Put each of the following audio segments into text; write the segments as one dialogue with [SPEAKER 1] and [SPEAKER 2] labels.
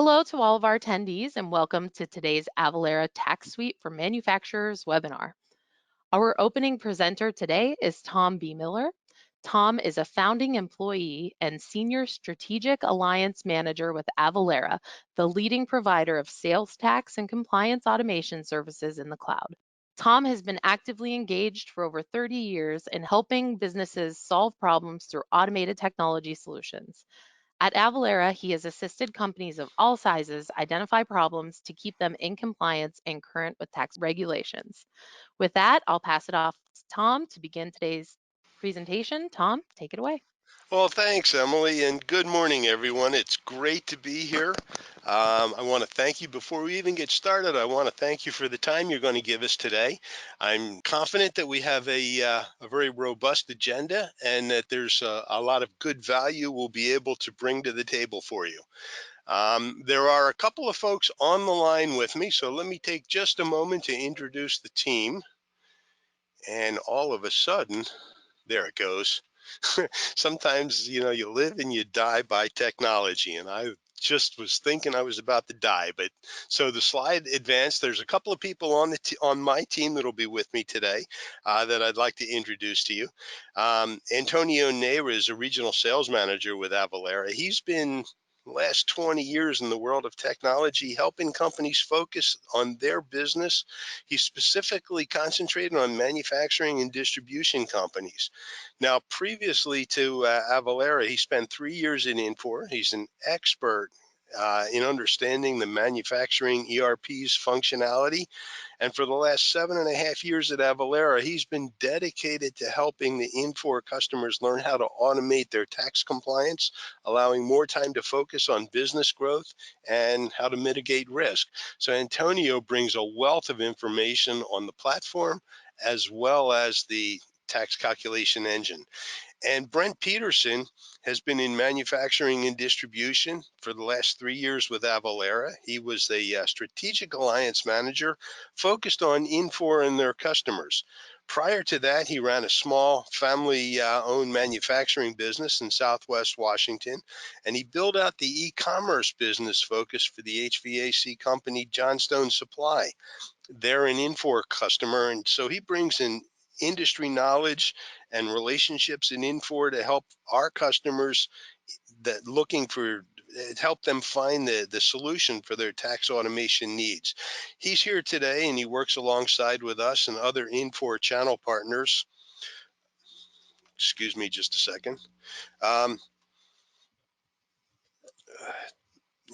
[SPEAKER 1] Hello to all of our attendees and welcome to today's Avalara Tax Suite for Manufacturers webinar. Our opening presenter today is Tom B. Miller. Tom is a founding employee and Senior Strategic Alliance Manager with Avalara, the leading provider of sales tax and compliance automation services in the cloud. Tom has been actively engaged for over 30 years in helping businesses solve problems through automated technology solutions. At Avalara, he has assisted companies of all sizes identify problems to keep them in compliance and current with tax regulations. With that, I'll pass it off to Tom to begin today's presentation. Tom, take it away.
[SPEAKER 2] Well, thanks, Emily, and good morning, everyone. It's great to be here. I want to thank you. Before we even get started, I want to thank you for the time you're going to give us today. I'm confident that we have a very robust agenda and that there's a lot of good value we'll be able to bring to the table for you. There are a couple of folks on the line with me, so let me take just a moment to introduce the team. And all of a sudden, there it goes. Sometimes, you live and you die by technology, and I just was thinking I was about to die. But so the slide advanced. There's a couple of people on my team that'll be with me today that I'd like to introduce to you. Antonio Neyra is a regional sales manager with Avalara. He's been last 20 years in the world of technology, helping companies focus on their business. He's specifically concentrated on manufacturing and distribution companies. Now, previously to Avalara, he spent 3 years in Infor. He's an expert in understanding the manufacturing ERP's functionality. And for the last 7.5 years at Avalara, he's been dedicated to helping the Infor customers learn how to automate their tax compliance, allowing more time to focus on business growth and how to mitigate risk. So Antonio brings a wealth of information on the platform as well as the tax calculation engine. And Brent Peterson has been in manufacturing and distribution for the last 3 years with Avalara. He was a strategic alliance manager focused on Infor and their customers. Prior to that, he ran a small family-owned manufacturing business in Southwest Washington, and he built out the e-commerce business focus for the HVAC company Johnstone Supply. They're an Infor customer, and so he brings in industry knowledge and relationships in Infor to help our customers that looking for help them find the solution for their tax automation needs. He's here today and he works alongside with us and other Infor channel partners. Excuse me just a second. Um,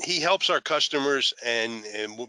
[SPEAKER 2] he helps our customers and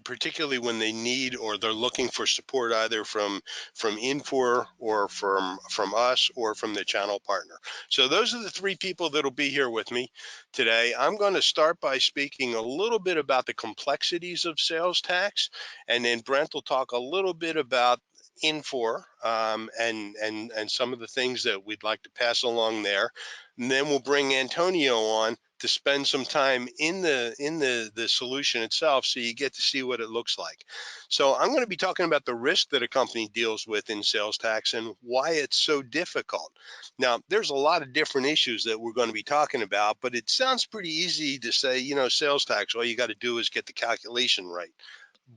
[SPEAKER 2] particularly when they need or they're looking for support either from Infor or from us or from the channel partner. So those are the three people that'll be here with me today. I'm going to start by speaking a little bit about the complexities of sales tax, and then Brent will talk a little bit about Infor and some of the things that we'd like to pass along there. And then we'll bring Antonio on to spend some time in the solution itself so you get to see what it looks like. So I'm going to be talking about the risk that a company deals with in sales tax and why it's so difficult. Now, there's a lot of different issues that we're going to be talking about, but it sounds pretty easy to say, sales tax, all you got to do is get the calculation right.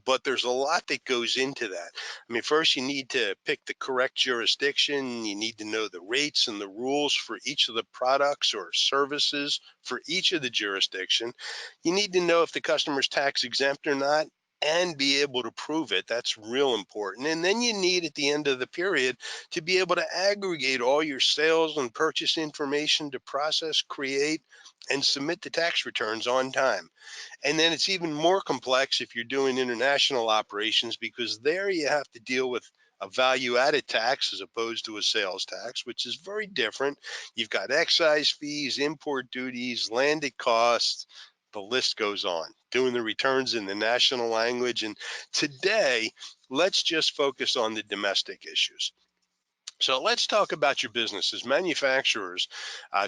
[SPEAKER 2] But there's a lot that goes into that. I mean, first you need to pick the correct jurisdiction. You need to know the rates and the rules for each of the products or services for each of the jurisdiction. You need to know if the customer's tax exempt or not and be able to prove it. That's real important. And then you need at the end of the period to be able to aggregate all your sales and purchase information to process, create, and submit the tax returns on time. And then it's even more complex if you're doing international operations, because there you have to deal with a value-added tax as opposed to a sales tax, which is very different. You've got excise fees, import duties, landed costs, the list goes on. Doing the returns in the national language. And today, let's just focus on the domestic issues. So let's talk about your business. As manufacturers,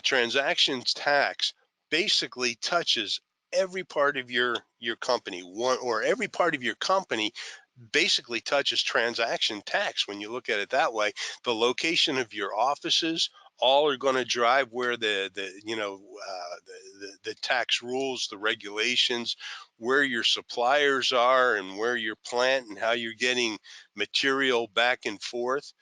[SPEAKER 2] transactions tax basically touches every part of your company, every part of your company basically touches transaction tax. When you look at it that way, the location of your offices all are going to drive where the tax rules, the regulations, where your suppliers are and where your plant and how you're getting material back and forth.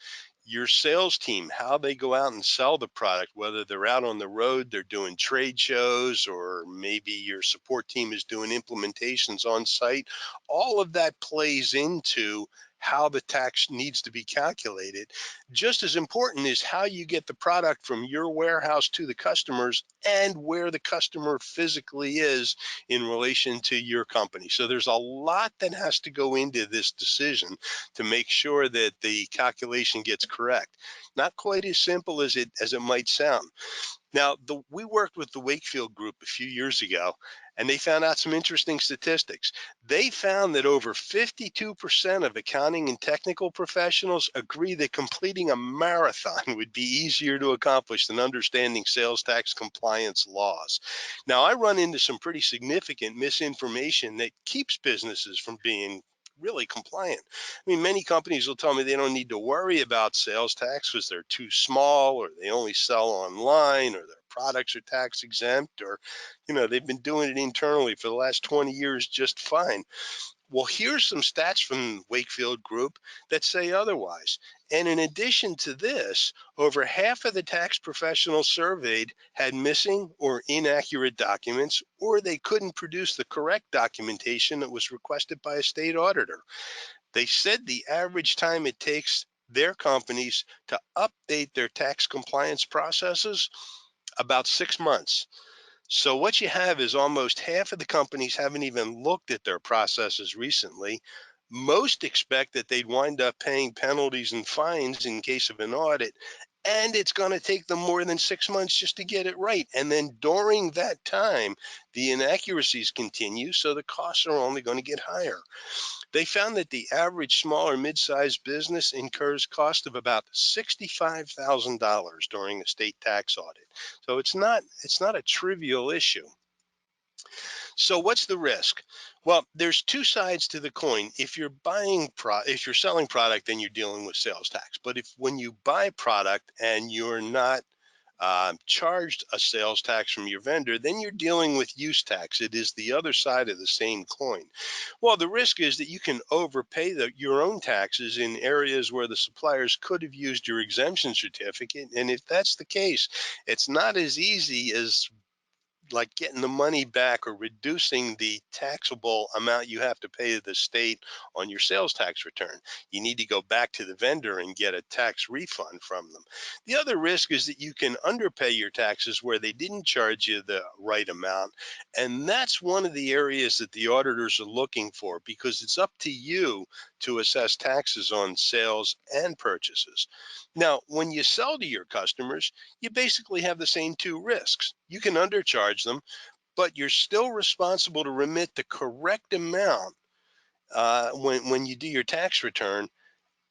[SPEAKER 2] Your sales team, how they go out and sell the product, whether they're out on the road, they're doing trade shows, or maybe your support team is doing implementations on site. All of that plays into how the tax needs to be calculated. Just as important is how you get the product from your warehouse to the customers and where the customer physically is in relation to your company. So there's a lot that has to go into this decision to make sure that the calculation gets correct. Not quite as simple as it might sound. Now, we worked with the Wakefield Group a few years ago, and they found out some interesting statistics. They found that over 52% of accounting and technical professionals agree that completing a marathon would be easier to accomplish than understanding sales tax compliance laws. Now, I run into some pretty significant misinformation that keeps businesses from being really compliant. I mean, many companies will tell me they don't need to worry about sales tax because they're too small, or they only sell online, or their products are tax exempt, or, they've been doing it internally for the last 20 years just fine. Well, here's some stats from Wakefield Group that say otherwise. And in addition to this, over half of the tax professionals surveyed had missing or inaccurate documents, or they couldn't produce the correct documentation that was requested by a state auditor. They said the average time it takes their companies to update their tax compliance processes, about 6 months. So what you have is almost half of the companies haven't even looked at their processes recently. Most expect that they'd wind up paying penalties and fines in case of an audit, and it's going to take them more than 6 months just to get it right. And then during that time, the inaccuracies continue, so the costs are only going to get higher. They found that the average small or mid-sized business incurs cost of about $65,000 during a state tax audit. So it's not a trivial issue. So what's the risk? Well, there's two sides to the coin. If you're selling product, then you're dealing with sales tax. But if when you buy product and you're not charged a sales tax from your vendor, then you're dealing with use tax. It is the other side of the same coin. Well, the risk is that you can overpay your own taxes in areas where the suppliers could have used your exemption certificate. And if that's the case, it's not as easy as like getting the money back or reducing the taxable amount you have to pay to the state on your sales tax return. You need to go back to the vendor and get a tax refund from them. The other risk is that you can underpay your taxes where they didn't charge you the right amount. And that's one of the areas that the auditors are looking for, because it's up to you to assess taxes on sales and purchases. Now, when you sell to your customers, you basically have the same two risks. You can undercharge them, but you're still responsible to remit the correct amount when you do your tax return.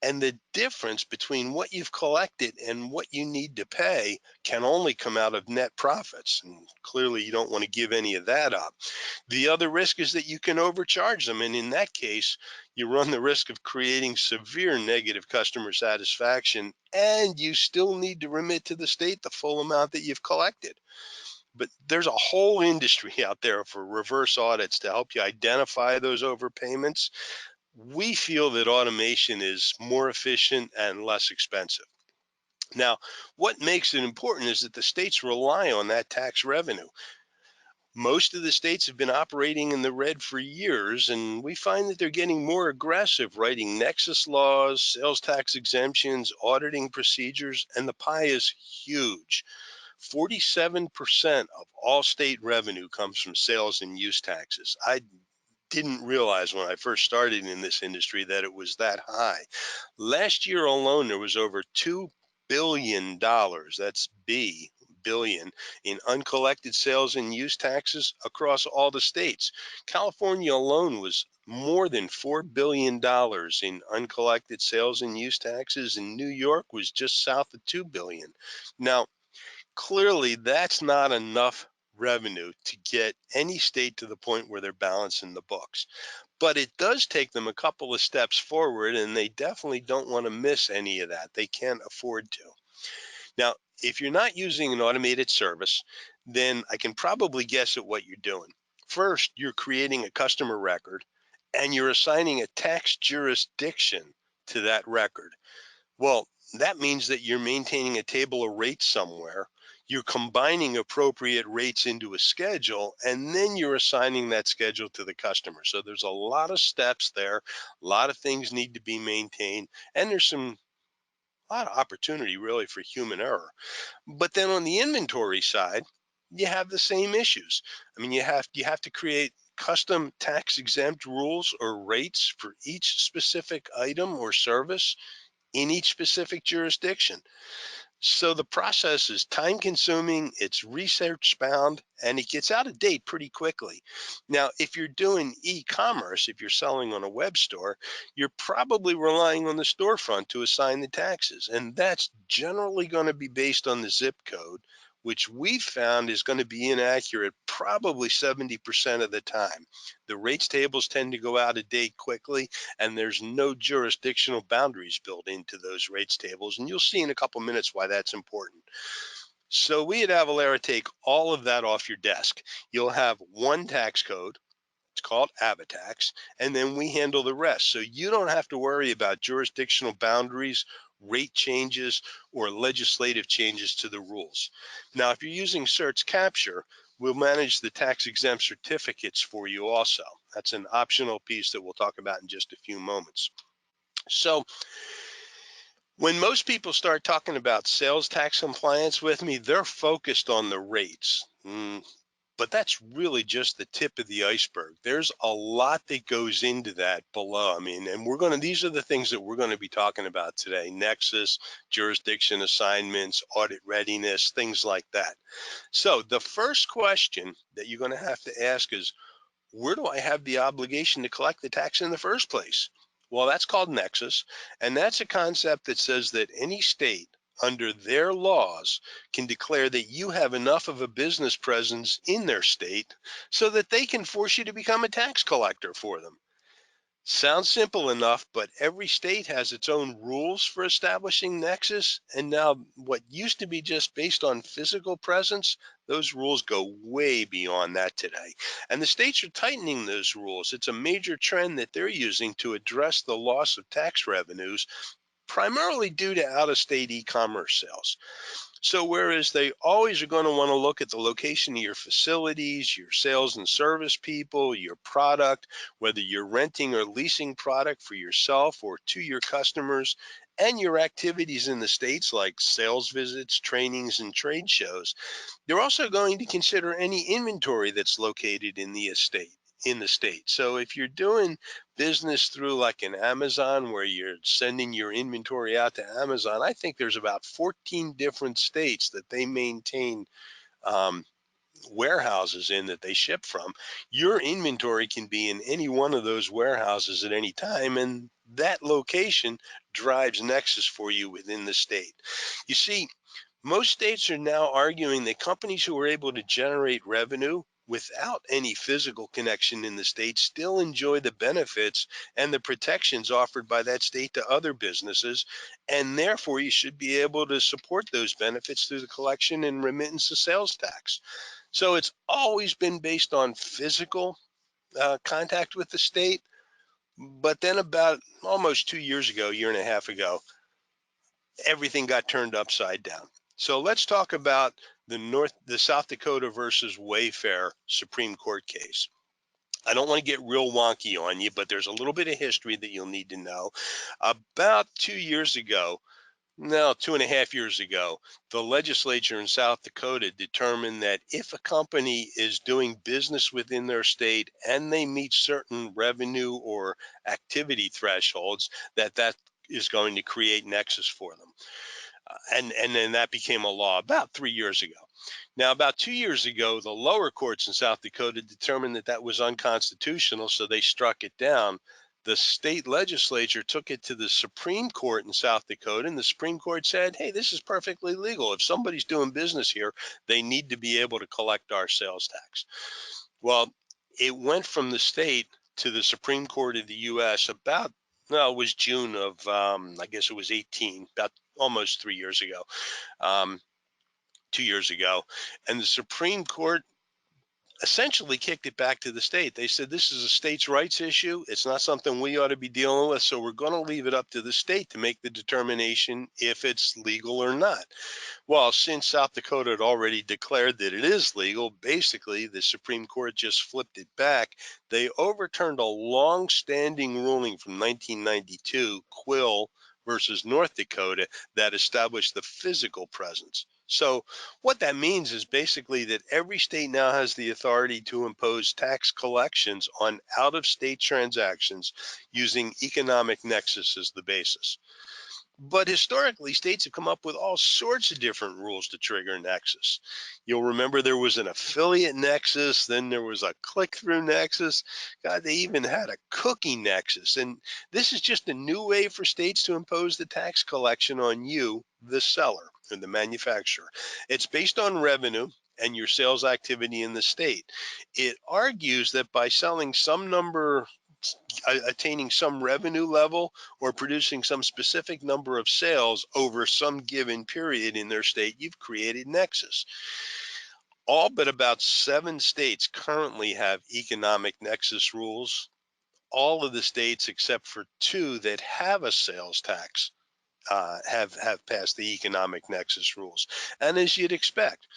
[SPEAKER 2] And the difference between what you've collected and what you need to pay can only come out of net profits. And clearly, you don't want to give any of that up. The other risk is that you can overcharge them. And in that case, you run the risk of creating severe negative customer satisfaction, and you still need to remit to the state the full amount that you've collected. But there's a whole industry out there for reverse audits to help you identify those overpayments. We feel that automation is more efficient and less expensive. Now, what makes it important is that the states rely on that tax revenue. Most of the states have been operating in the red for years, and we find that they're getting more aggressive writing Nexus laws, sales tax exemptions, auditing procedures, and the pie is huge. 47% of all state revenue comes from sales and use taxes. I didn't realize when I first started in this industry that it was that high. Last year alone, there was over $2 billion, that's billion, in uncollected sales and use taxes across all the states. California alone was more than $4 billion in uncollected sales and use taxes, and New York was just south of 2 billion. Now, clearly, that's not enough revenue to get any state to the point where they're balancing the books. But it does take them a couple of steps forward, and they definitely don't want to miss any of that. They can't afford to. Now, if you're not using an automated service, then I can probably guess at what you're doing. First, you're creating a customer record and you're assigning a tax jurisdiction to that record. Well, that means that you're maintaining a table of rates somewhere. You're combining appropriate rates into a schedule, and then you're assigning that schedule to the customer. So there's a lot of steps there. A lot of things need to be maintained, and there's a lot of opportunity really for human error. But then on the inventory side, you have the same issues. I mean, you have to create custom tax exempt rules or rates for each specific item or service in each specific jurisdiction. So the process is time consuming, it's research bound, and it gets out of date pretty quickly. Now, if you're doing e commerce, if you're selling on a web store, you're probably relying on the storefront to assign the taxes. And that's generally going to be based on the zip code, which we found is going to be inaccurate probably 70% of the time. The rates tables tend to go out of date quickly, and there's no jurisdictional boundaries built into those rates tables. And you'll see in a couple minutes why that's important. So we at Avalara take all of that off your desk. You'll have one tax code. It's called AvaTax, and then we handle the rest. So you don't have to worry about jurisdictional boundaries, rate changes, or legislative changes to the rules. Now, if you're using Certs Capture, we'll manage the tax exempt certificates for you also. That's an optional piece that we'll talk about in just a few moments. So when most people start talking about sales tax compliance with me, they're focused on the rates. But that's really just the tip of the iceberg. There's a lot that goes into that below. I mean, and these are the things that we're going to be talking about today: Nexus, jurisdiction assignments, audit readiness, things like that. So the first question that you're going to have to ask is, where do I have the obligation to collect the tax in the first place? Well, that's called Nexus, and that's a concept that says that any state under their laws can declare that you have enough of a business presence in their state so that they can force you to become a tax collector for them. Sounds simple enough, but every state has its own rules for establishing Nexus. And now, what used to be just based on physical presence, those rules go way beyond that today. And the states are tightening those rules. It's a major trend that they're using to address the loss of tax revenues, primarily due to out of state e commerce sales. So whereas they always are going to want to look at the location of your facilities, your sales and service people, your product, whether you're renting or leasing product for yourself or to your customers, and your activities in the states like sales visits, trainings, and trade shows, they're also going to consider any inventory that's located in the state. So if you're doing business through like an Amazon where you're sending your inventory out to Amazon, I think there's about 14 different states that they maintain um, warehouses in that they ship from. Your inventory can be in any one of those warehouses at any time, and that location drives Nexus for you within the state. You see, most states are now arguing that companies who are able to generate revenue without any physical connection in the state still enjoy the benefits and the protections offered by that state to other businesses, and therefore you should be able to support those benefits through the collection and remittance of sales tax. So it's always been based on physical contact with the state, but then about almost 2 years ago, year and a half ago, everything got turned upside down. So let's talk about the South Dakota versus Wayfair Supreme Court case. I don't want to get real wonky on you, but there's a little bit of history that you'll need to know. About 2 years ago, no, 2.5 years ago, the legislature in South Dakota determined that if a company is doing business within their state and they meet certain revenue or activity thresholds, that is going to create nexus for them. And then that became a law about 3 years ago. Now, about 2 years ago, the lower courts in South Dakota determined that that was unconstitutional, so they struck it down. The state legislature took it to the Supreme Court in South Dakota, and the Supreme Court said, hey, this is perfectly legal. If somebody's doing business here, they need to be able to collect our sales tax. Well, it went from the state to the Supreme Court of the U.S. about, no, it was June of, I guess it was 18, about almost 3 years ago, 2 years ago. And the Supreme Court essentially kicked it back to the state. They said this is a states' rights issue. It's not something we ought to be dealing with, so we're going to leave it up to the state to make the determination if it's legal or not. Well, since South Dakota had already declared that it is legal, basically the Supreme Court just flipped it back. They overturned a long-standing ruling from 1992, Quill versus North Dakota, that established the physical presence. So what that means is basically that every state now has the authority to impose tax collections on out-of-state transactions using economic nexus as the basis. But historically, states have come up with all sorts of different rules to trigger nexus. You'll remember there was an affiliate nexus, then there was a click-through nexus. God, they even had a cookie nexus. And this is just a new way for states to impose the tax collection on you, the seller or the manufacturer. It's based on revenue and your sales activity in the state. It argues that by selling some number, attaining some revenue level, or producing some specific number of sales over some given period in their state, you've created nexus. All but about 7 states currently have economic nexus rules. All of the states except for 2 that have a sales tax have passed the economic nexus rules. And as you'd expect,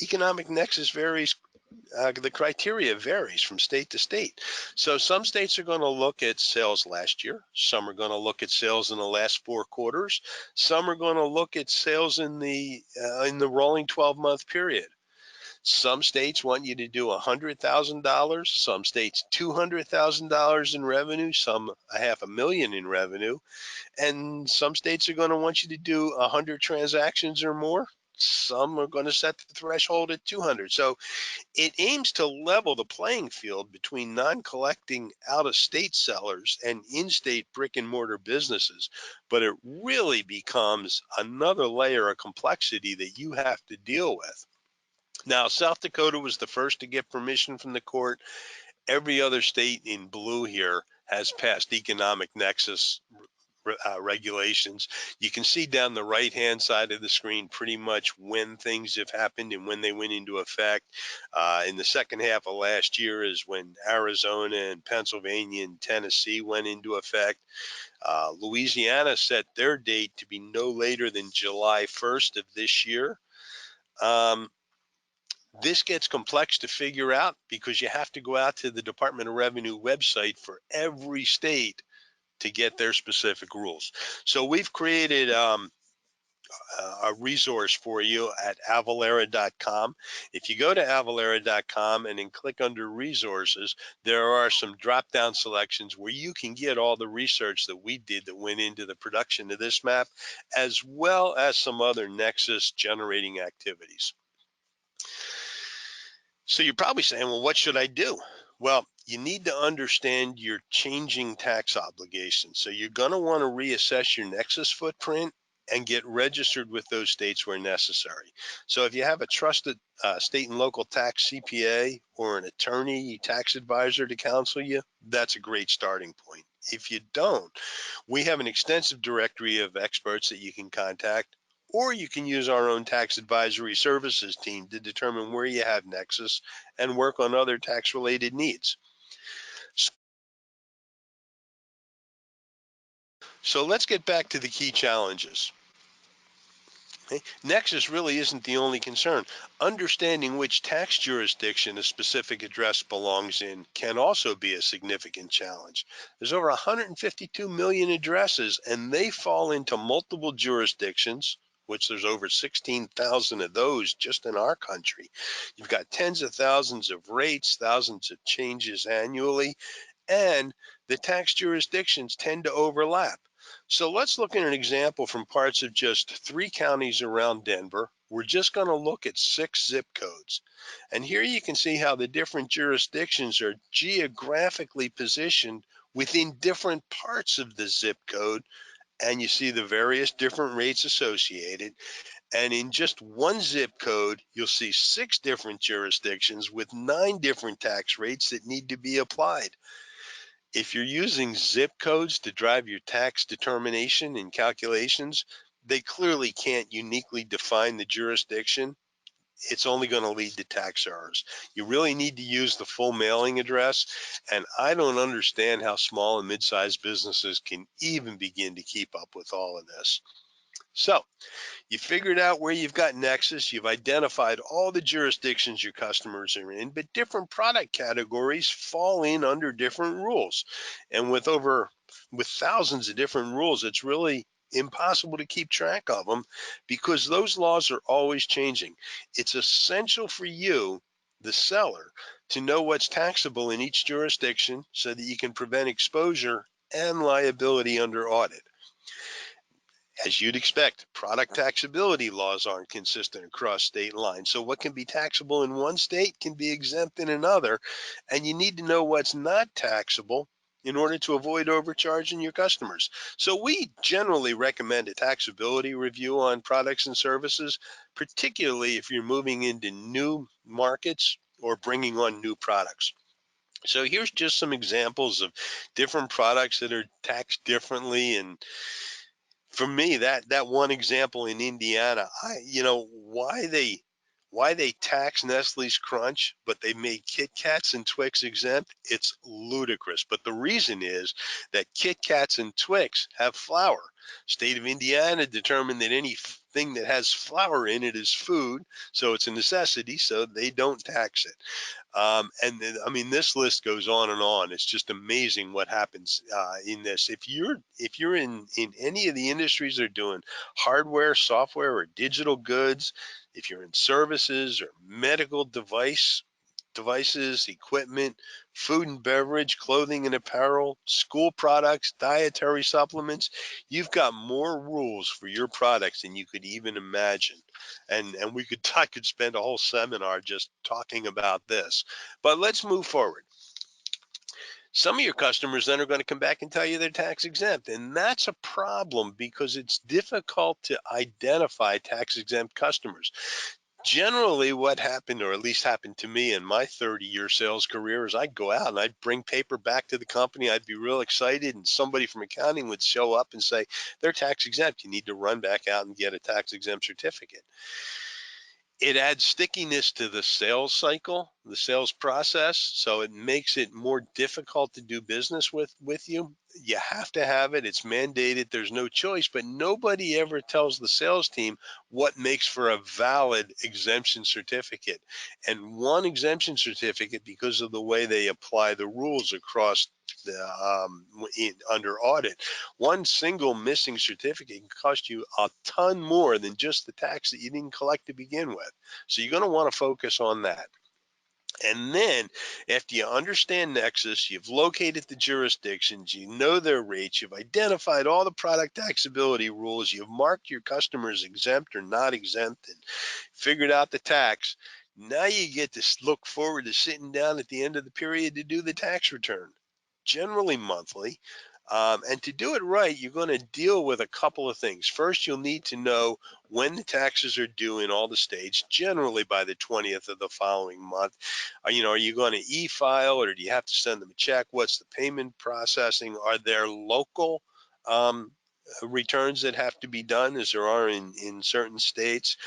[SPEAKER 2] economic nexus varies. The criteria varies from state to state. So some states are going to look at sales last year. Some are going to look at sales in the last 4 quarters. Some are going to look at sales in the rolling 12-month period. Some states want you to do $100,000. Some states $200,000 in revenue. Some $500,000 in revenue. And some states are going to want you to do 100 transactions or more. Some are going to set the threshold at 200. So it aims to level the playing field between non-collecting out-of-state sellers and in-state brick-and-mortar businesses, but it really becomes another layer of complexity that you have to deal with. Now, South Dakota was the first to get permission from the court. Every other state in blue here has passed economic nexus regulations. You can see down the right-hand side of the screen pretty much when things have happened and when they went into effect. In the second half of last year is when Arizona and Pennsylvania and Tennessee went into effect. Louisiana set their date to be no later than July 1st of this year. This gets complex to figure out because you have to go out to the Department of Revenue website for every state to get their specific rules. So we've created a resource for you at Avalara.com. If you go to Avalara.com and then click under resources, there are some drop down selections where you can get all the research that we did that went into the production of this map, as well as some other Nexus generating activities. So you're probably saying, well, what should I do? Well, you need to understand your changing tax obligations. So you're going to want to reassess your Nexus footprint and get registered with those states where necessary. So if you have a trusted state and local tax CPA or an attorney, tax advisor to counsel you, that's a great starting point. If you don't, we have an extensive directory of experts that you can contact, or you can use our own tax advisory services team to determine where you have Nexus and work on other tax-related needs. So let's get back to the key challenges. Okay. Nexus really isn't the only concern. Understanding which tax jurisdiction a specific address belongs in can also be a significant challenge. There's over 152 million addresses, and they fall into multiple jurisdictions, which there's over 16,000 of those just in our country. You've got tens of thousands of rates, thousands of changes annually, and the tax jurisdictions tend to overlap. So let's look at an example from parts of just 3 counties around Denver. We're just going to look at 6 zip codes. And here you can see how the different jurisdictions are geographically positioned within different parts of the zip code. And you see the various different rates associated. And in just one zip code, you'll see 6 different jurisdictions with 9 different tax rates that need to be applied. If you're using zip codes to drive your tax determination and calculations, they clearly can't uniquely define the jurisdiction. it's only going to lead to tax errors. You really need to use the full mailing address, and I don't understand how small and mid-sized businesses can even begin to keep up with all of this. So, you figured out where you've got Nexus. You've identified all the jurisdictions your customers are in, but different product categories fall in under different rules. And with thousands of different rules, it's really impossible to keep track of them because those laws are always changing. It's essential for you, the seller, to know what's taxable in each jurisdiction so that you can prevent exposure and liability under audit. As you'd expect, product taxability laws aren't consistent across state lines. So what can be taxable in one state can be exempt in another, and you need to know what's not taxable in order to avoid overcharging your customers. So we generally recommend a taxability review on products and services, particularly if you're moving into new markets or bringing on new products. So here's just some examples of different products that are taxed differently. And for me, that one example in Indiana, why they tax Nestle's Crunch, but they made Kit Kats and Twix exempt, it's ludicrous. But the reason is that Kit Kats and Twix have flour. State of Indiana determined that anything that has flour in it is food, so it's a necessity, so they don't tax it. And then, I mean, this list goes on and on. It's just amazing what happens in this. If you're in any of the industries that are doing hardware, software, or digital goods, if you're in services or medical devices, equipment, food and beverage, clothing and apparel, school products, dietary supplements, you've got more rules for your products than you could even imagine. And I could spend a whole seminar just talking about this. But let's move forward. Some of your customers then are going to come back and tell you they're tax exempt. And that's a problem because it's difficult to identify tax exempt customers. Generally, what happened, or at least happened to me in my 30-year sales career, is I'd go out and I'd bring paper back to the company. I'd be real excited, and somebody from accounting would show up and say, they're tax exempt. You need to run back out and get a tax exempt certificate. It adds stickiness to the sales cycle, the sales process, so it makes it more difficult to do business with you. You have to have it. It's mandated. There's no choice, but nobody ever tells the sales team what makes for a valid exemption certificate. And one exemption certificate, because of the way they apply the rules across under audit, one single missing certificate can cost you a ton more than just the tax that you didn't collect to begin with. So you're going to want to focus on that. And then after you understand Nexus, you've located the jurisdictions, you know their rates, you've identified all the product taxability rules, you've marked your customers exempt or not exempt, and figured out the tax. Now you get to look forward to sitting down at the end of the period to do the tax return, generally monthly. And to do it right, you're going to deal with a couple of things. First, you'll need to know when the taxes are due in all the states, generally by the 20th of the following month. Are you going to e-file, or do you have to send them a check? What's the payment processing? Are there local um, returns that have to be done, as there are in certain states?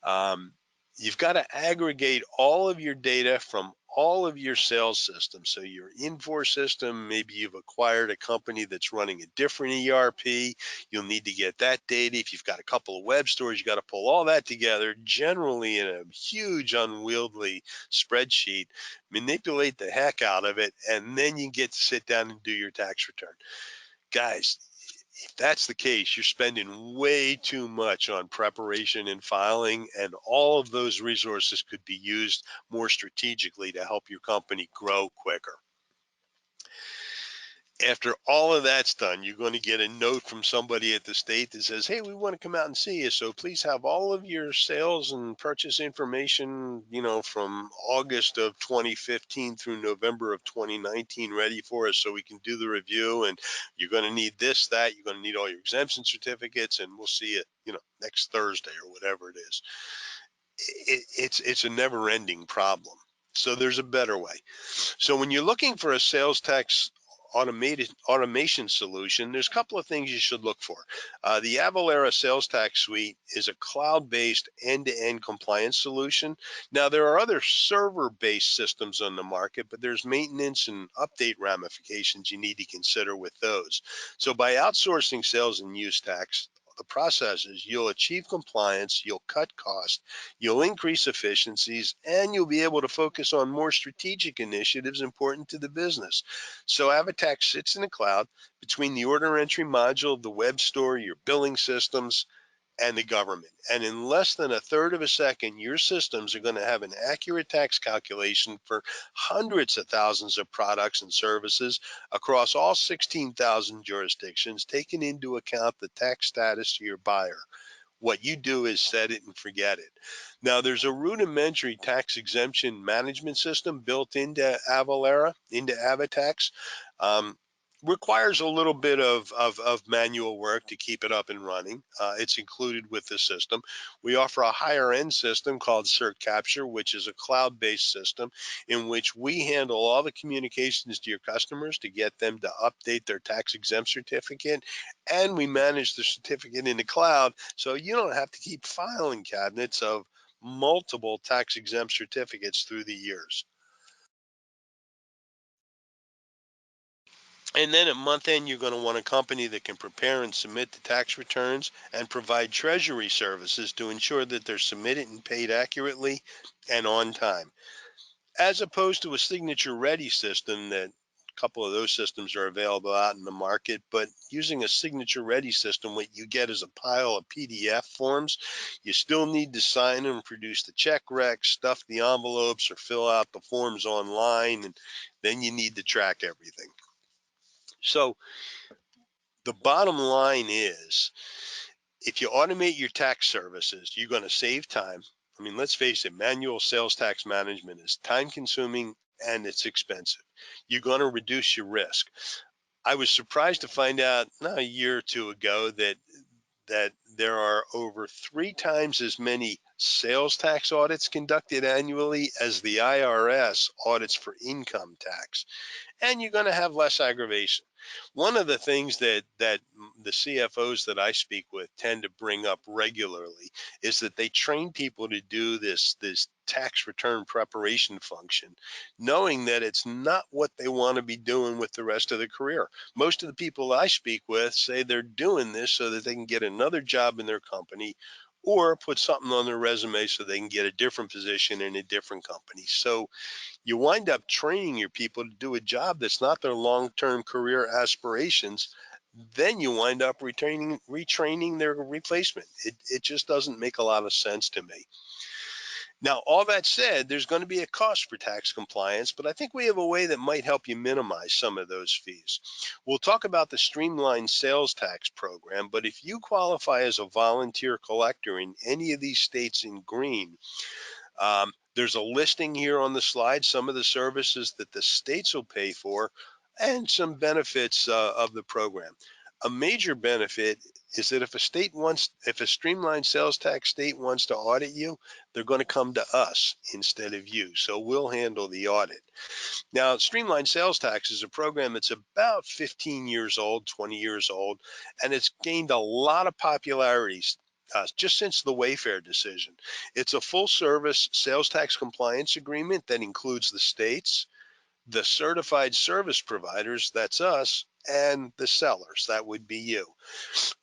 [SPEAKER 2] Um, you've got to aggregate all of your data from all of your sales systems. So your Infor system, maybe you've acquired a company that's running a different ERP. You'll need to get that data. If you've got a couple of web stores, you got to pull all that together, generally in a huge, unwieldy spreadsheet, manipulate the heck out of it, and then you get to sit down and do your tax return. Guys, if that's the case, you're spending way too much on preparation and filing, and all of those resources could be used more strategically to help your company grow quicker. After all of that's done, you're going to get a note from somebody at the state that says, hey, we want to come out and see you. So please have all of your sales and purchase information, from August of 2015 through November of 2019 ready for us so we can do the review. And you're going to need this, that, you're going to need all your exemption certificates, and we'll see you, next Thursday or whatever it is. It's a never ending problem. So there's a better way. So when you're looking for a sales tax automation solution, there's a couple of things you should look for. The Avalara Sales Tax Suite is a cloud-based end-to-end compliance solution. Now, there are other server-based systems on the market, but there's maintenance and update ramifications you need to consider with those. So by outsourcing sales and use tax, the process is you'll achieve compliance, you'll cut costs, you'll increase efficiencies, and you'll be able to focus on more strategic initiatives important to the business. So AvaTax sits in the cloud between the order entry module, the web store, your billing systems, and the government. And in less than a third of a second, your systems are going to have an accurate tax calculation for hundreds of thousands of products and services across all 16,000 jurisdictions, taking into account the tax status of your buyer. What you do is set it and forget it. Now, there's a rudimentary tax exemption management system built into Avalara, into AvaTax. Um, Requires a little bit of manual work to keep it up and running. It's included with the system. We offer a higher end system called CertCapture, which is a cloud-based system in which we handle all the communications to your customers to get them to update their tax exempt certificate, and we manage the certificate in the cloud so you don't have to keep filing cabinets of multiple tax exempt certificates through the years. And then at month end, you're going to want a company that can prepare and submit the tax returns and provide treasury services to ensure that they're submitted and paid accurately and on time, as opposed to a signature ready system. That a couple of those systems are available out in the market, but using a signature ready system, what you get is a pile of PDF forms. You still need to sign them, produce the check recs, stuff the envelopes, or fill out the forms online, and then you need to track everything. So the bottom line is, if you automate your tax services, you're going to save time. I mean, let's face it, manual sales tax management is time consuming and it's expensive. You're going to reduce your risk. I was surprised to find out a year or two ago that there are over 3 times as many sales tax audits conducted annually as the IRS audits for income tax, and you're going to have less aggravation. One of the things that the CFOs that I speak with tend to bring up regularly is that they train people to do this tax return preparation function, knowing that it's not what they want to be doing with the rest of their career. Most of the people I speak with say they're doing this so that they can get another job in their company or put something on their resume so they can get a different position in a different company. So you wind up training your people to do a job that's not their long-term career aspirations. Then you wind up retraining their replacement. It just doesn't make a lot of sense to me. Now, all that said, there's going to be a cost for tax compliance, but I think we have a way that might help you minimize some of those fees. We'll talk about the Streamlined Sales Tax program, but if you qualify as a volunteer collector in any of these states in green, there's a listing here on the slide, some of the services that the states will pay for, and some benefits of the program. A major benefit is that if a streamlined sales tax state wants to audit you, they're going to come to us instead of you. So we'll handle the audit. Now, Streamlined Sales Tax is a program that's about 15 years old, 20 years old, and it's gained a lot of popularity just since the Wayfair decision. It's a full service sales tax compliance agreement that includes the states, the certified service providers, that's us, and the sellers, that would be you.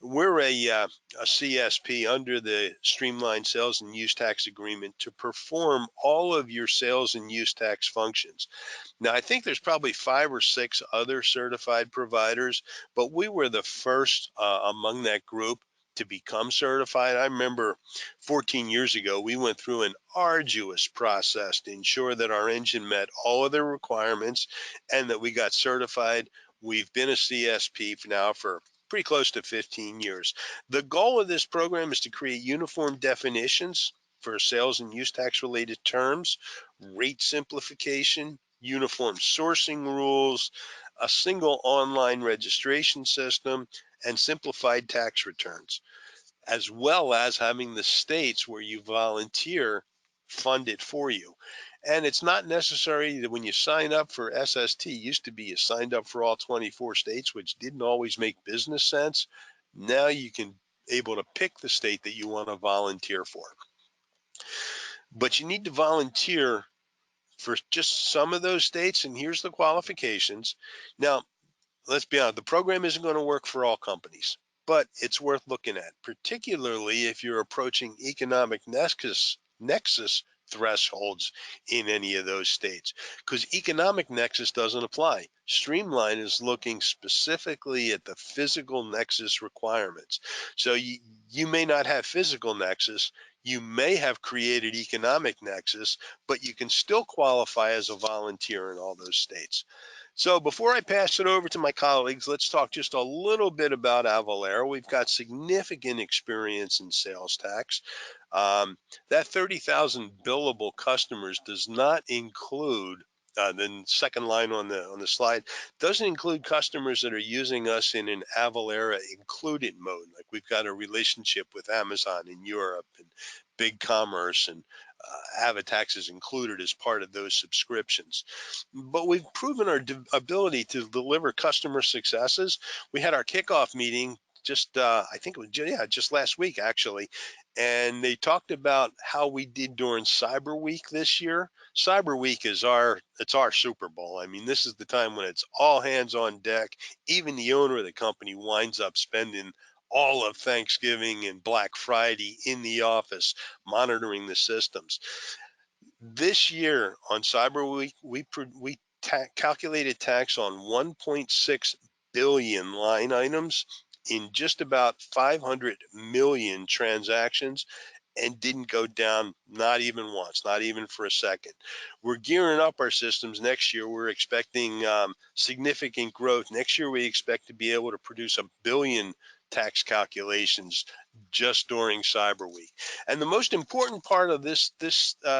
[SPEAKER 2] We're a CSP under the Streamlined Sales and Use Tax Agreement to perform all of your sales and use tax functions. Now, I think there's probably 5 or 6 other certified providers, but we were the first among that group to become certified. I remember 14 years ago, we went through an arduous process to ensure that our engine met all of the requirements and that we got certified. We've been a CSP now for pretty close to 15 years. The goal of this program is to create uniform definitions for sales and use tax related terms, rate simplification, uniform sourcing rules, a single online registration system, and simplified tax returns, as well as having the states where you volunteer fund it for you. And it's not necessary that when you sign up for SST, used to be you signed up for all 24 states, which didn't always make business sense. Now you can able to pick the state that you want to volunteer for. But you need to volunteer for just some of those states, and here's the qualifications. Now, let's be honest, the program isn't going to work for all companies, but it's worth looking at, particularly if you're approaching economic nexus thresholds in any of those states, because economic nexus doesn't apply. Streamline is looking specifically at the physical nexus requirements. So you may not have physical nexus, you may have created economic nexus, but you can still qualify as a volunteer in all those states. So before I pass it over to my colleagues, let's talk just a little bit about Avalara. We've got significant experience in sales tax. That 30,000 billable customers does not include, the second line on the slide, doesn't include customers that are using us in an Avalara included mode. Like we've got a relationship with Amazon in Europe and Big Commerce, and AvaTax is included as part of those subscriptions. But we've proven our ability to deliver customer successes. We had our kickoff meeting just, I think it was, just last week actually. And they talked about how we did during Cyber Week this year. Cyber Week is it's our Super Bowl. I mean, this is the time when it's all hands on deck. Even the owner of the company winds up spending all of Thanksgiving and Black Friday in the office monitoring the systems. This year on Cyber Week, we calculated tax on 1.6 billion line items in just about 500 million transactions, and didn't go down, not even once, not even for a second. We're gearing up our systems next year. We're expecting significant growth. Next year, we expect to be able to produce 1 billion tax calculations just during Cyber Week. And the most important part of this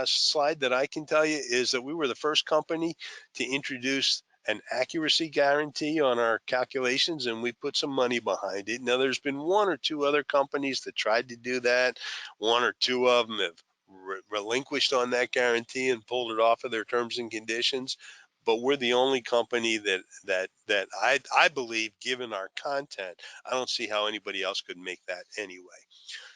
[SPEAKER 2] slide that I can tell you is that we were the first company to introduce an accuracy guarantee on our calculations, and we put some money behind it. Now, there's been one or two other companies that tried to do that. One or two of them have relinquished on that guarantee and pulled it off of their terms and conditions. But we're the only company that I believe, given our content, I don't see how anybody else could make that anyway.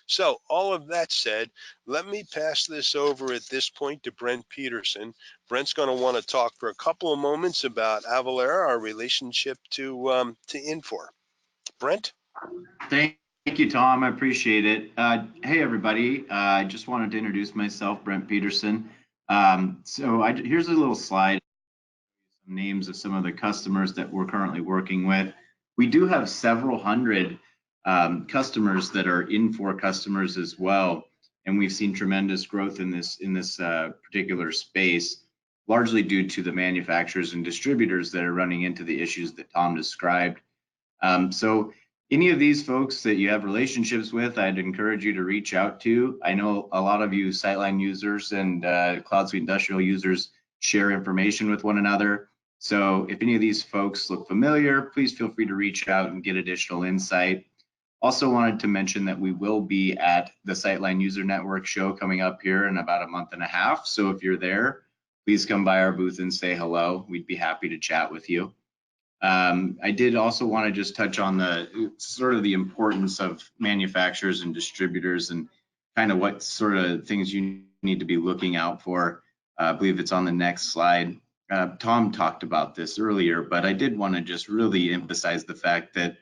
[SPEAKER 2] So all of that said, let me pass this over at this point to Brent Peterson. Brent's going to want to talk for a couple of moments about Avalara, our relationship to Infor. Brent?
[SPEAKER 3] Thank you, Tom. I appreciate it. Hey, everybody. I just wanted to introduce myself, Brent Peterson. Here's a little slide, some names of some of the customers that we're currently working with. We do have several hundred customers that are Infor customers as well, and we've seen tremendous growth in this particular space, largely due to the manufacturers and distributors that are running into the issues that Tom described. So any of these folks that you have relationships with, I'd encourage you to reach out to. I know a lot of you Sightline users and CloudSuite Industrial users share information with one another. So if any of these folks look familiar, please feel free to reach out and get additional insight. Also wanted to mention that we will be at the Sightline User Network show coming up here in about a month and a half. So if you're there, please come by our booth and say hello. We'd be happy to chat with you. I did also want to just touch on the sort of the importance of manufacturers and distributors and kind of what sort of things you need to be looking out for. I believe it's on the next slide. Tom talked about this earlier, but I did want to just really emphasize the fact that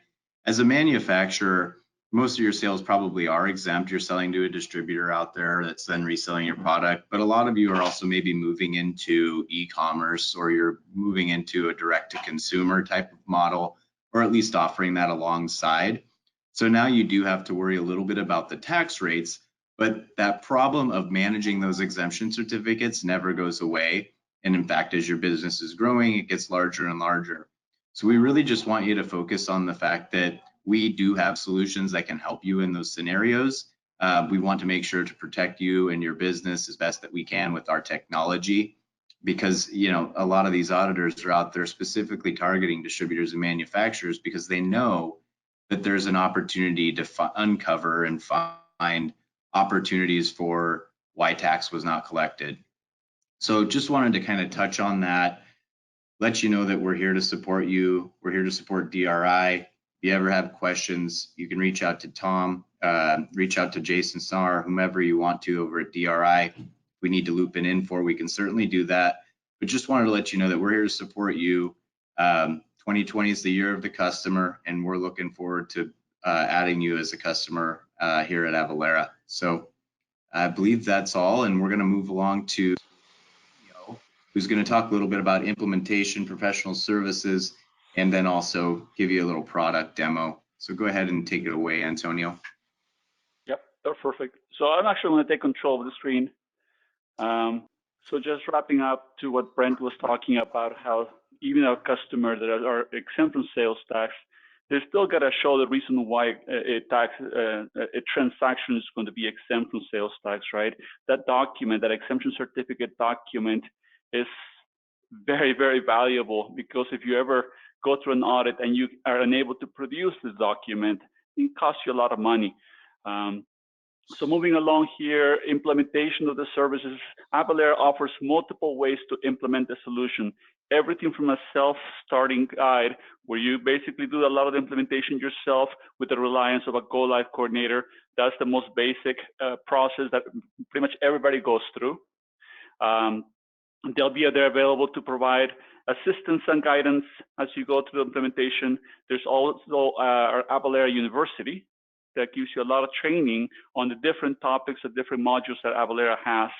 [SPEAKER 3] as a manufacturer, most of your sales probably are exempt. You're selling to a distributor out there that's then reselling your product, but a lot of you are also maybe moving into e-commerce, or you're moving into a direct-to-consumer type of model, or at least offering that alongside. So now you do have to worry a little bit about the tax rates, but that problem of managing those exemption certificates never goes away. And in fact, as your business is growing, it gets larger and larger. So we really just want you to focus on the fact that we do have solutions that can help you in those scenarios. We want to make sure to protect you and your business as best that we can with our technology, because a lot of these auditors are out there specifically targeting distributors and manufacturers because they know that there's an opportunity to uncover and find opportunities for why tax was not collected. So just wanted to kind of touch on that, let you know that we're here to support you. We're here to support DRI. If you ever have questions, you can reach out to Tom, reach out to Jason Snar, whomever you want to over at DRI. If we need to loop in Infor, we can certainly do that. But just wanted to let you know that we're here to support you. 2020 is the year of the customer, and we're looking forward to adding you as a customer here at Avalara. So I believe that's all, and we're going to move along to who's going to talk a little bit about implementation, professional services, and then also give you a little product demo. So go ahead and take it away, Antonio.
[SPEAKER 4] Yep, that's perfect. So I'm actually going to take control of the screen. So just wrapping up to what Brent was talking about, how even our customers that are exempt from sales tax, they still got to show the reason why a transaction is going to be exempt from sales tax, right? That document, that exemption certificate document, is very, very valuable, because if you ever go through an audit and you are unable to produce this document, it costs you a lot of money. So moving along here, implementation of the services. Avalara offers multiple ways to implement the solution. Everything from a self-starting guide, where you basically do a lot of the implementation yourself with the reliance of a go-live coordinator. That's the most basic process that pretty much everybody goes through. They'll be there available to provide assistance and guidance as you go through the implementation. There's also our Avalara University that gives you a lot of training on the different topics, the different modules that Avalara has.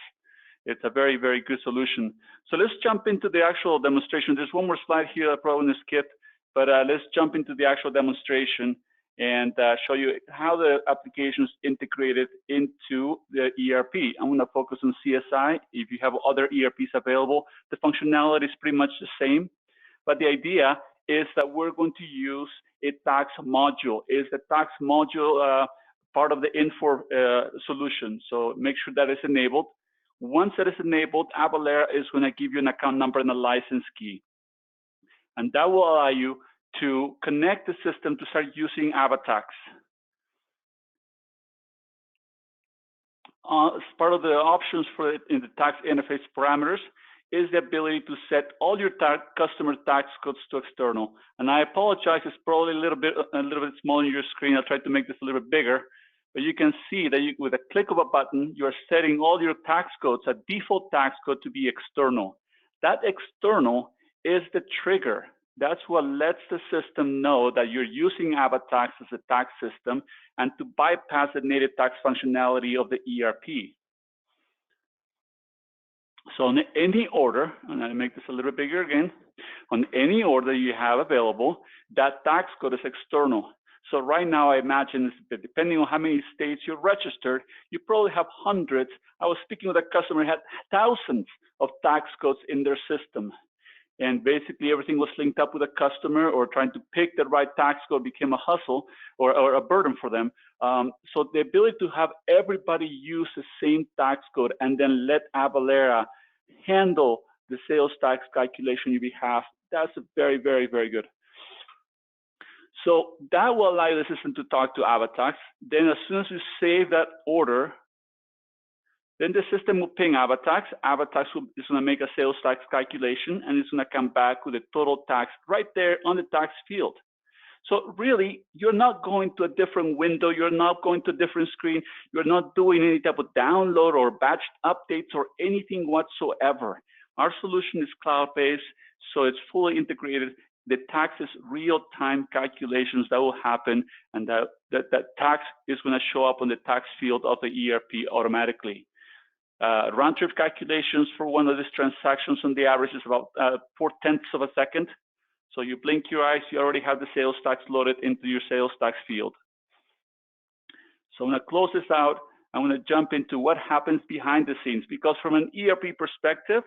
[SPEAKER 4] It's a very, very good solution. So let's jump into the actual demonstration. There's one more slide here I probably want to skip, but let's jump into the actual demonstration and show you how the application is integrated into the ERP. I'm going to focus on CSI. If you have other ERPs available, the functionality is pretty much the same, but the idea is that we're going to use a tax module. Is the tax module part of the Infor solution? So make sure that is enabled. Once that is enabled, Avalara is going to give you an account number and a license key, and that will allow you to connect the system to start using AvaTax. As part of the options for it in the tax interface parameters is the ability to set all your customer tax codes to external. And I apologize, it's probably a little bit small on your screen. I'll try to make this a little bit bigger. But you can see that with a click of a button, you're setting all your tax codes, a default tax code, to be external. That external is the trigger. That's what lets the system know that you're using AvaTax as a tax system and to bypass the native tax functionality of the ERP. So on any order, and I'll make this a little bit bigger again, on any order you have available, that tax code is external. So right now, I imagine that depending on how many states you're registered, you probably have hundreds. I was speaking with a customer who had thousands of tax codes in their system. And basically everything was linked up with a customer, or trying to pick the right tax code became a hustle or a burden for them. So the ability to have everybody use the same tax code and then let Avalara handle the sales tax calculation on your behalf, that's very, very, very good. So that will allow the system to talk to AvaTax. Then as soon as you save that order, then the system will ping AvaTax. AvaTax is going to make a sales tax calculation, and it's going to come back with a total tax right there on the tax field. So really, you're not going to a different window. You're not going to a different screen. You're not doing any type of download or batch updates or anything whatsoever. Our solution is cloud-based, so it's fully integrated. The tax is real-time calculations that will happen, and that tax is going to show up on the tax field of the ERP automatically. Round-trip calculations for one of these transactions on the average is about 0.4 of a second. So you blink your eyes, you already have the sales tax loaded into your sales tax field. So I'm going to close this out. I'm going to jump into what happens behind the scenes, because from an ERP perspective,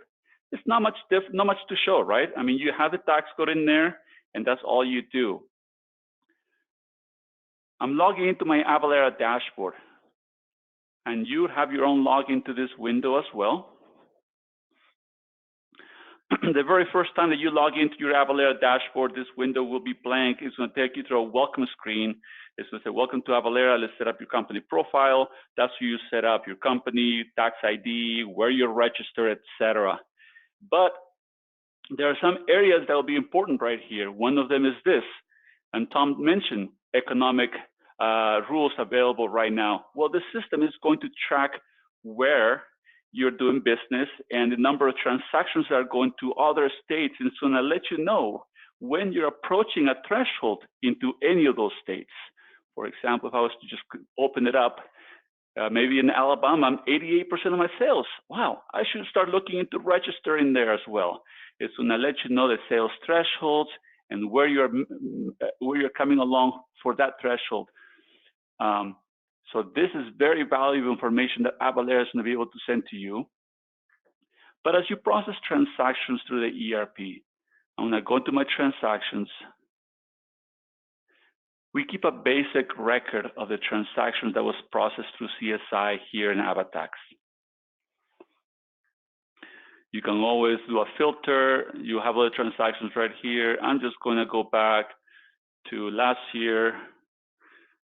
[SPEAKER 4] it's not much to show, right? I mean, you have the tax code in there, and that's all you do. I'm logging into my Avalara dashboard, and you have your own login to this window as well. The very first time that you log into your Avalara dashboard, this window will be blank. It's going to take you through a welcome screen. It's going to say, welcome to Avalara, let's set up your company profile. That's where you set up your company, tax ID, where you're registered, etc. But there are some areas that will be important right here. One of them is this, and Tom mentioned economic rules available right now. Well, the system is going to track where you're doing business and the number of transactions that are going to other states, and it's going to let you know when you're approaching a threshold into any of those states. For example, if I was to just open it up, maybe in Alabama, I'm 88% of my sales. Wow, I should start looking into registering there as well. It's going to let you know the sales thresholds and where you're coming along for that threshold. So this is very valuable information that Avalara is going to be able to send to you. But as you process transactions through the ERP, I'm going to go into my transactions. We keep a basic record of the transactions that was processed through CSI here in AvaTax. You can always do a filter. You have other transactions right here. I'm just going to go back to last year,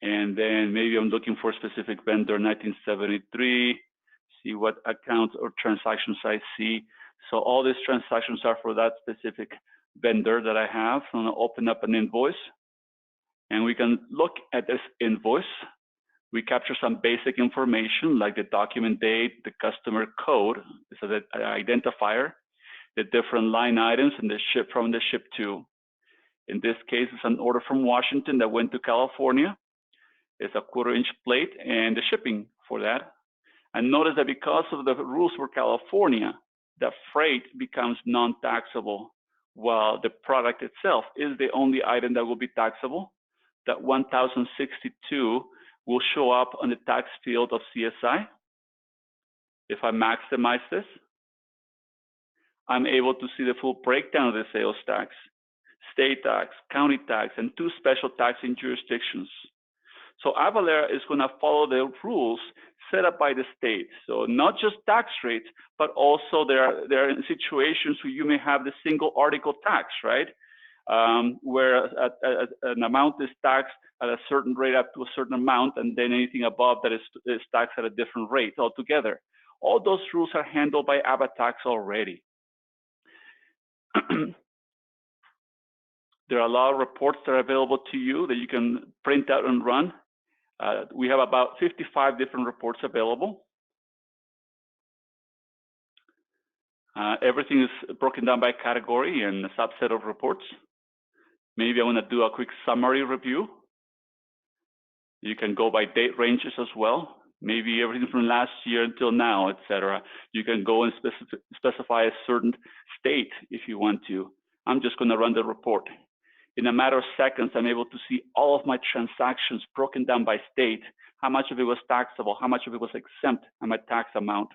[SPEAKER 4] and then maybe I'm looking for a specific vendor, 1973, see what accounts or transactions I see. So all these transactions are for that specific vendor that I have. So I'm going to open up an invoice. And we can look at this invoice. We capture some basic information like the document date, the customer code, so the identifier, the different line items, and the ship from, the ship to. In this case, it's an order from Washington that went to California. It's a 1/4-inch plate and the shipping for that. And notice that because of the rules for California, the freight becomes non-taxable, while the product itself is the only item that will be taxable. That 1,062 will show up on the tax field of CSI. If I maximize this, I'm able to see the full breakdown of the sales tax, state tax, county tax, and 2 special taxing jurisdictions. So Avalara is going to follow the rules set up by the state. So not just tax rates, but also there are situations where you may have the single article tax, right? Where an amount is taxed at a certain rate up to a certain amount, and then anything above that is taxed at a different rate altogether. All those rules are handled by AvaTax already. There are a lot of reports that are available to you that you can print out and run. We have about 55 different reports available. Everything is broken down by category and a subset of reports. Maybe I want to do a quick summary review. You can go by date ranges as well. Maybe everything from last year until now, etc. You can go and specify a certain state if you want to. I'm just going to run the report. In a matter of seconds, I'm able to see all of my transactions broken down by state, how much of it was taxable, how much of it was exempt, and my tax amount.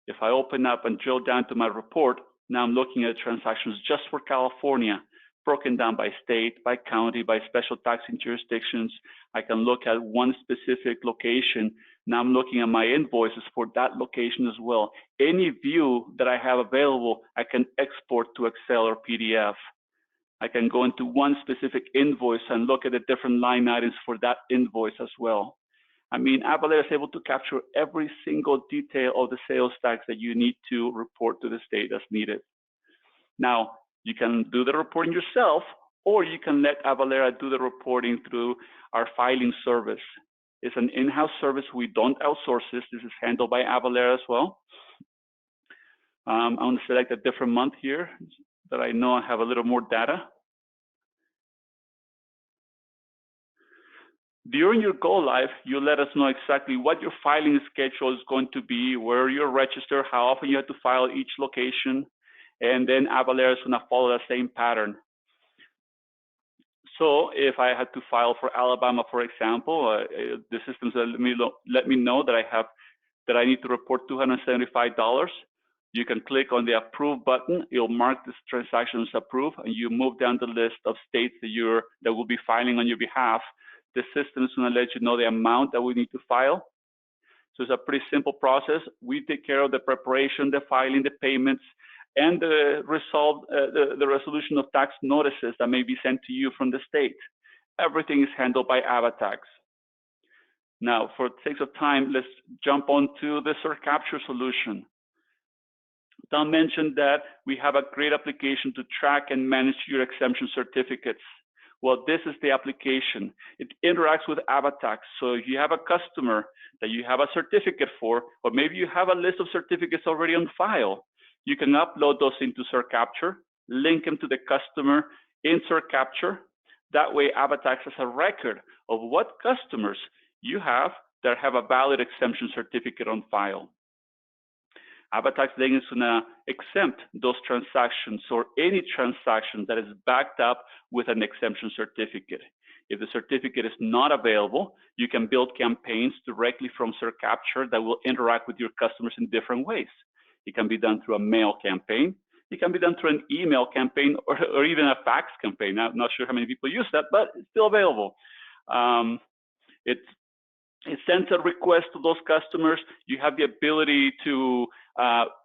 [SPEAKER 4] If I open up and drill down to my report, now I'm looking at transactions just for California, broken down by state, by county, by special taxing jurisdictions. I can look at one specific location. Now I'm looking at my invoices for that location as well. Any view that I have available, I can export to Excel or PDF. I can go into one specific invoice and look at the different line items for that invoice as well. I mean, Avalara is able to capture every single detail of the sales tax that you need to report to the state as needed. Now, you can do the reporting yourself, or you can let Avalara do the reporting through our filing service. It's an in-house service. We don't outsource this. This is handled by Avalara as well. I'm going to select a different month here that I know I have a little more data. During your go live, you let us know exactly what your filing schedule is going to be, where you're registered, how often you have to file each location, and then Avalara is going to follow the same pattern. So if I had to file for Alabama, for example, the system's let me know that I need to report $275. You can click on the approve button. It'll mark this transaction as approved, and you move down the list of states that will be filing on your behalf. The system is going to let you know the amount that we need to file. So it's a pretty simple process. We take care of the preparation, the filing, the payments, and the resolution of tax notices that may be sent to you from the state. everything is handled by AvaTax. Now, for the sake of time, let's jump on to the CertCapture solution. Tom mentioned that we have a great application to track and manage your exemption certificates. Well, this is the application. It interacts with AvaTax. So if you have a customer that you have a certificate for, or maybe you have a list of certificates already on file, you can upload those into CertCapture, link them to the customer in CertCapture. That way, AvaTax has a record of what customers you have that have a valid exemption certificate on file. AvaTax then is going to exempt those transactions or any transaction that is backed up with an exemption certificate. If the certificate is not available, you can build campaigns directly from CertCapture that will interact with your customers in different ways. It can be done through a mail campaign. It can be done through an email campaign or even a fax campaign. I'm not sure how many people use that, but it's still available. It sends a request to those customers. You have the ability to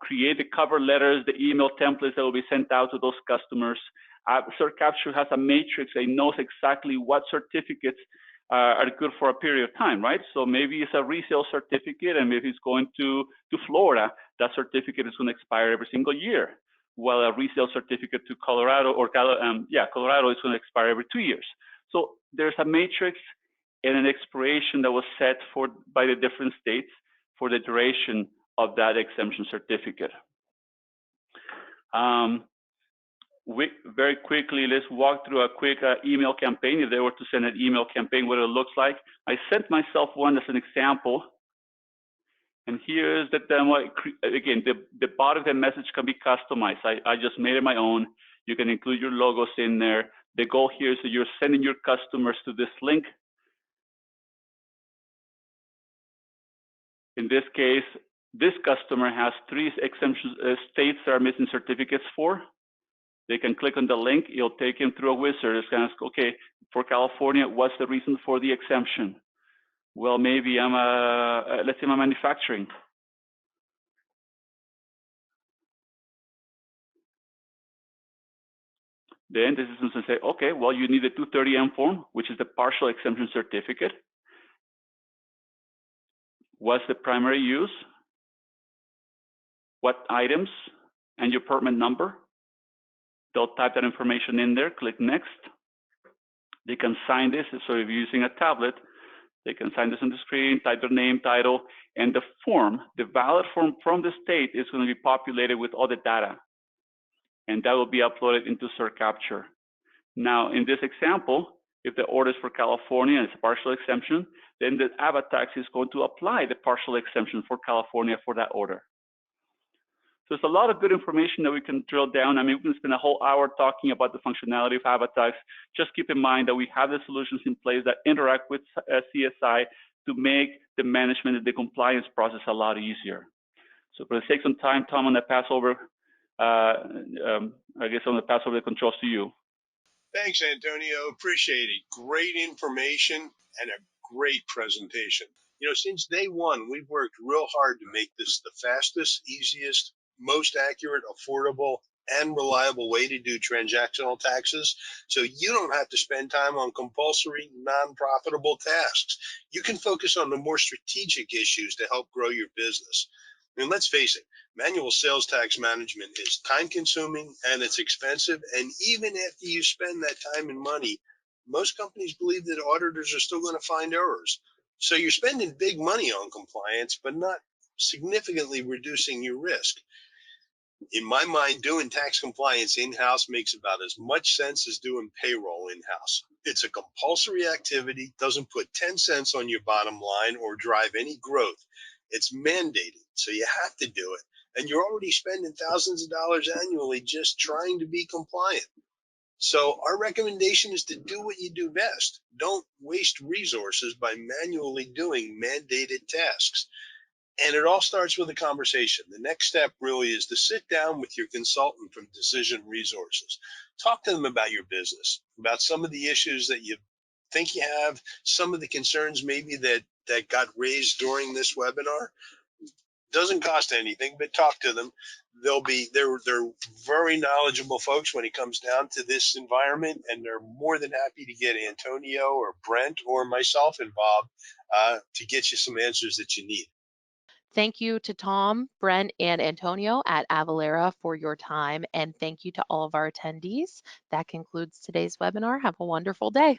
[SPEAKER 4] create the cover letters, the email templates that will be sent out to those customers. CertCapture has a matrix that knows exactly what certificates are good for a period of time, right? So maybe it's a resale certificate, and maybe it's going to Florida. That certificate is going to expire every single year, while a resale certificate to Colorado Colorado is going to expire every 2 years. So there's a matrix and an expiration that was set by the different states for the duration of that exemption certificate. Very quickly, let's walk through a quick email campaign. If they were to send an email campaign, what it looks like. I sent myself one as an example. And here's the demo. Again, the body of the message can be customized. I just made it my own. You can include your logos in there. The goal here is that you're sending your customers to this link. In this case, this customer has 3 exemption states that are missing certificates for. They can click on the link. It'll take him through a wizard. It's going to ask, okay, for California, what's the reason for the exemption? Well, maybe let's say I'm manufacturing. Then this is going to say, okay, well, you need a 230M form, which is the partial exemption certificate. What's the primary use? What items? And your permit number. They'll type that information in there, click next. They can sign this. So if you're using a tablet, they can sign this on the screen, type their name, title, and the form, the valid form from the state is going to be populated with all the data. And that will be uploaded into CertCapture. Now, in this example, if the order is for California and it's a partial exemption, then the AvaTax is going to apply the partial exemption for California for that order. So there's a lot of good information that we can drill down. I mean, we can spend a whole hour talking about the functionality of AvaTax. Just keep in mind that we have the solutions in place that interact with CSI to make the management and the compliance process a lot easier. So for the sake of time, Tom, I'm going to pass over, the controls to you.
[SPEAKER 2] Thanks, Antonio. Appreciate it. Great information and a great presentation. You know, since day one, we've worked real hard to make this the fastest, easiest, most accurate, affordable, and reliable way to do transactional taxes. So you don't have to spend time on compulsory, non-profitable tasks. You can focus on the more strategic issues to help grow your business. I mean, let's face it, manual sales tax management is time-consuming and it's expensive. And even after you spend that time and money, most companies believe that auditors are still going to find errors. So you're spending big money on compliance, but not significantly reducing your risk. In my mind, doing tax compliance in-house makes about as much sense as doing payroll in-house. It's a compulsory activity, doesn't put 10 cents on your bottom line or drive any growth. It's mandated, so you have to do it. And you're already spending thousands of dollars annually just trying to be compliant. So our recommendation is to do what you do best. Don't waste resources by manually doing mandated tasks. And it all starts with a conversation. The next step really is to sit down with your consultant from Decision Resources. Talk to them about your business, about some of the issues that you think you have, some of the concerns maybe that got raised during this webinar. Doesn't cost anything, but talk to them. They're very knowledgeable folks when it comes down to this environment, and they're more than happy to get Antonio or Brent or myself involved to get you some answers that you need.
[SPEAKER 1] Thank you to Tom, Brent, and Antonio at Avalara for your time, and thank you to all of our attendees. That concludes today's webinar. Have a wonderful day.